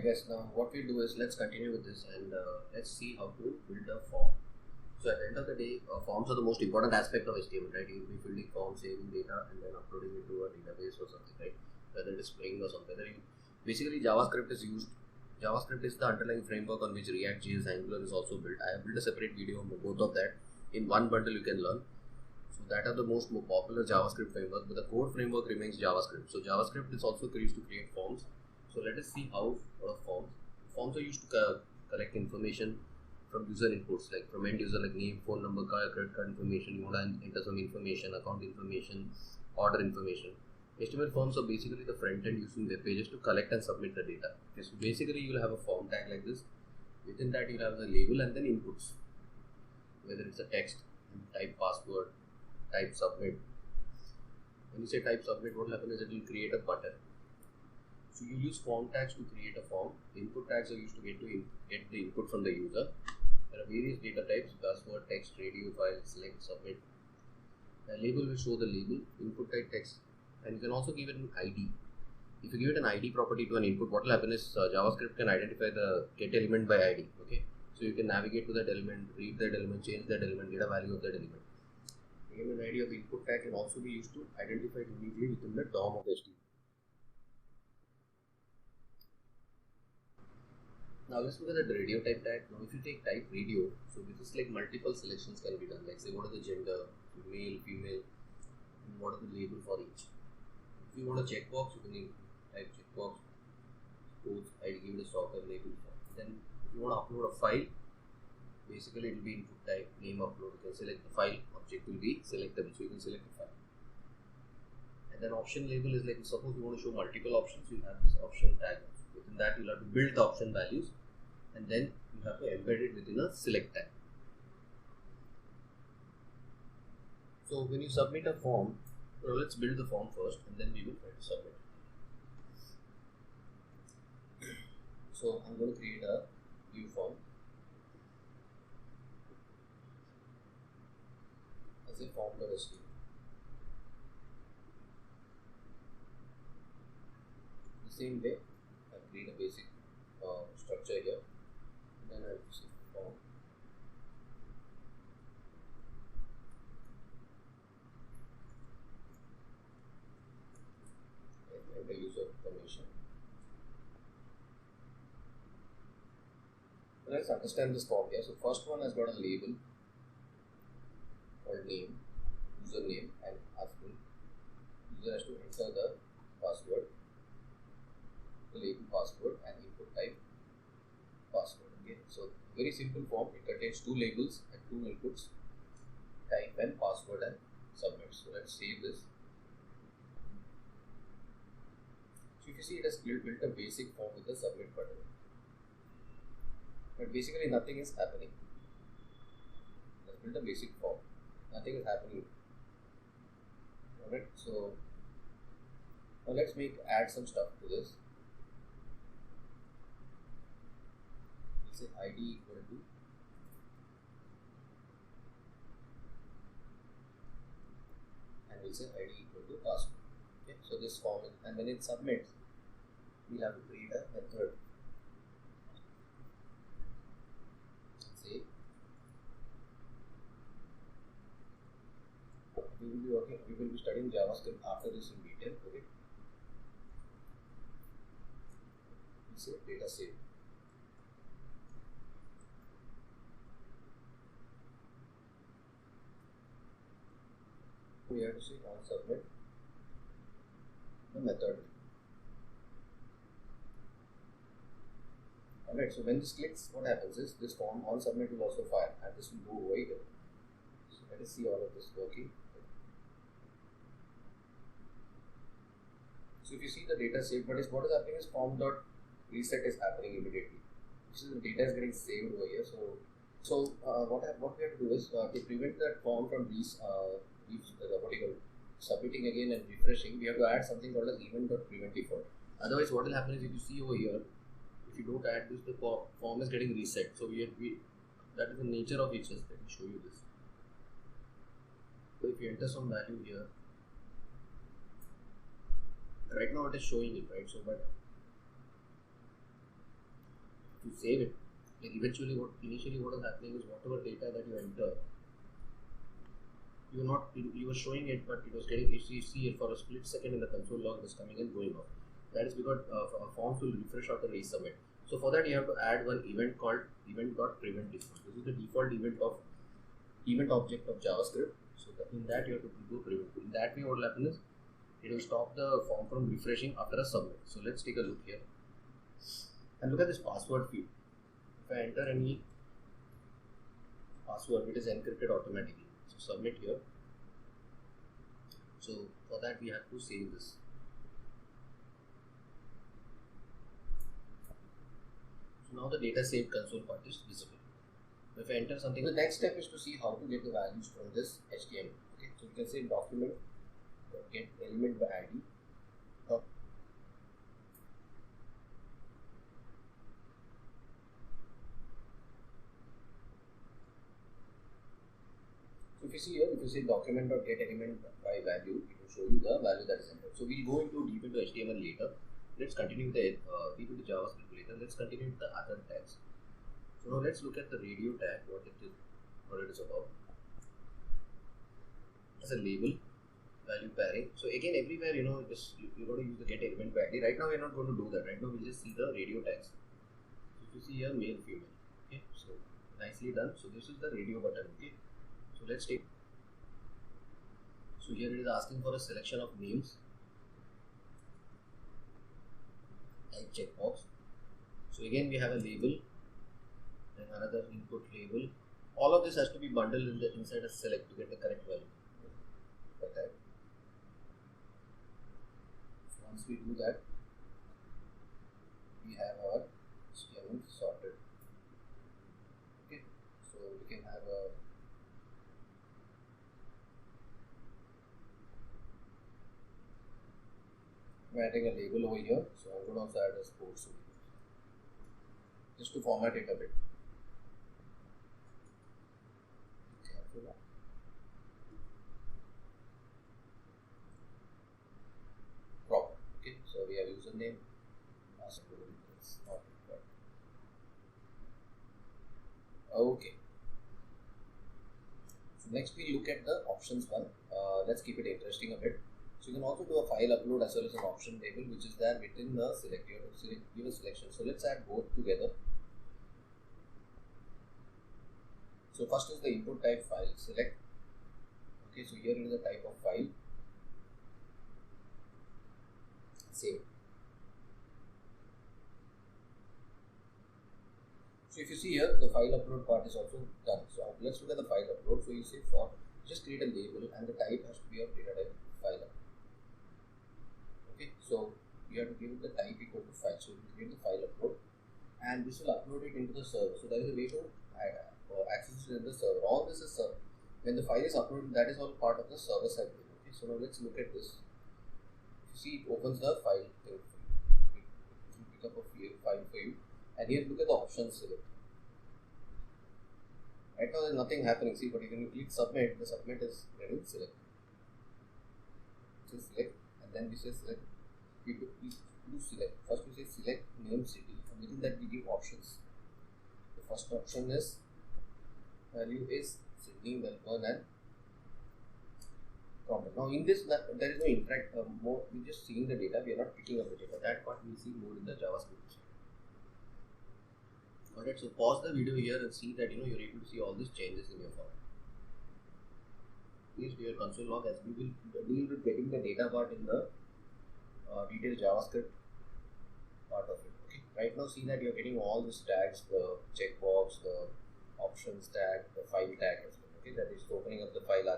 guys, now what we do is let's continue with this and let's see how to build a form. So at the end of the day, forms are the most important aspect of HTML, right? You'll be filling forms, saving data, and then uploading it to a database or something, right? Whether it is Spring or something. Basically, JavaScript is used. JavaScript is the underlying framework on which React.js Angular is also built. I have built a separate video on both of that. In one bundle, you can learn. So that are the most popular JavaScript framework, but the core framework remains JavaScript. So JavaScript is also used to create forms. So let us see how forms are used to collect information from user inputs, like from end user, like name, phone number, credit card information. You want to enter some information, account information, order information. HTML forms are basically the front end using web pages to collect and submit the data. Okay, so basically you will have a form tag like this. Within that you will have the label and then inputs. Whether it's a text, type password, type submit. When you say type submit, what will happen is it will create a button. So you use form tags to create a form. Input tags are used to get the input from the user. There are various data types: password, text, radio, file, select, submit. The label will show the label, input type text, and you can also give it an ID. If you give it an ID property to an input, what will happen is JavaScript can identify the get element by ID. Okay, so you can navigate to that element, read that element, change that element, get a value of that element. Again, an ID of the input tag can also be used to identify it uniquely within the DOM of HTML. Now let's look at the radio type tag. Now if you take type radio, so with this like multiple selections can be done. Like say what is the gender, male, female, and what are the label for each. If you want a checkbox, you can type checkbox, sports, I'll give it a soccer label. Then if you want to upload a file, basically it will be input type, name upload. You can select the file, object will be selectable, so you can select the file. And then option label is like, suppose you want to show multiple options, you have this option tag. Within that you'll have to build the option values and then you have to embed it within a select tag. So when you submit a form, let's build the form first and then we will try to submit. So I'm going to create a view form as a form.html. The same way, I create a basic structure here. Then I will say form. And the user information. Let's understand this form here. So first one has got a label called name, username, and husband. User has to enter the password, the label password, and input type password. Okay, so very simple form. It contains two labels and two inputs, type and password, and submit. So let's save this. So if you see, it has built a basic form with the submit button. But basically nothing is happening. Let's build a basic form. Nothing is happening. Alright, so now let's add some stuff to this. We'll say ID equal to and we'll say ID equal to password. Okay, so this form is, and when it submits, we'll have to create a method. We will be studying JavaScript after this in detail. Okay. Let's say data save. We have to say on submit the method. Alright, so when this clicks, what happens is this form on submit will also fire and this will go over here. So let us see all of this working. So if you see the data saved, but what is happening is form.reset is happening immediately. This is the data is getting saved over here. So what we have to do is to prevent that form from submitting again and refreshing, we have to add something called as event.prevent default. Otherwise, what will happen is if you see over here, if you don't add this, the form is getting reset. So that is the nature of each. Let me show you this. So if you enter some value here. Right now it is showing it, right? So but you save it, like eventually initially what is happening is whatever data that you enter, you were showing it, but it was getting, you see it for a split second in the console log, it was coming and going off. That is because forms will refresh after resubmit. So for that you have to add one event called event.prevent default. This is the default event object of JavaScript. So in that you have to do prevent. In that way, what will happen is it will stop the form from refreshing after a submit. So let's take a look here and look at this password field. If I enter any password, it is encrypted automatically. So submit here. So for that we have to save this. So now the data saved console part is visible. If I enter something, the next step is to see how to get the values from this HTML. Okay, so you can say document get element by ID. So if you see here, if you say document.get element by value, it will show you the value that is entered. So we'll go deep into HTML later. Let's continue the deep into JavaScript later. Let's continue with the other tags. So now let's look at the radio tag, what it is about. As a label, value pairing. So again, everywhere you got to use the get element by ID. Right now we're not going to do that. Right now we'll just see the radio tags. So if you see here, male, female. Okay, so nicely done. So this is the radio button. Okay, so let's take. So here it is asking for a selection of names. Type checkbox. So again we have a label and another input label. All of this has to be bundled inside a select to get the correct value. Okay. So once we do that, we have our HTML sorted. Okay, so we can have a I'm adding a label over here, so I'm going to also add a sports just to format it a bit. Proper. Okay, so we have username, password is not required. Okay. So next we look at the options one. Let's keep it interesting a bit. So you can also do a file upload as well as an option label, which is there within the select. You have to give a selection. So let's add both together. So first is the input type file select. Okay, so here is the type of file. Save. So if you see here, the file upload part is also done. So let's look at the file upload. So you say for just create a label and the type has to be of data type file. Okay, so you have to give it the type equal to file. So you create the file upload and this will upload it into the server. So there is a way to access it in the server. All this is server. When the file is uploaded, that is all part of the server side. Okay, so now let's look at this. You see, it opens the file thing. It will pick up a file for you, and here look at the options select. Right now, there's nothing happening. See, but when you click submit, the submit is getting select. So select, and then we say select. We do select. First, we say select name city, and within that we give options. The first option is value is Sydney, Melbourne, and Toronto. Now in this, there is no interact more. We're just seeing the data. We are not picking up the data. That part we see more in the JavaScript. Alright, so pause the video here and see that you're able to see all these changes in your form. Please do your console log as we will deal with getting the data part in the detailed JavaScript part of it. Okay. Right now, see that you're getting all these tags: the checkbox, the options tag, the file tag as well. Okay, that is opening up the file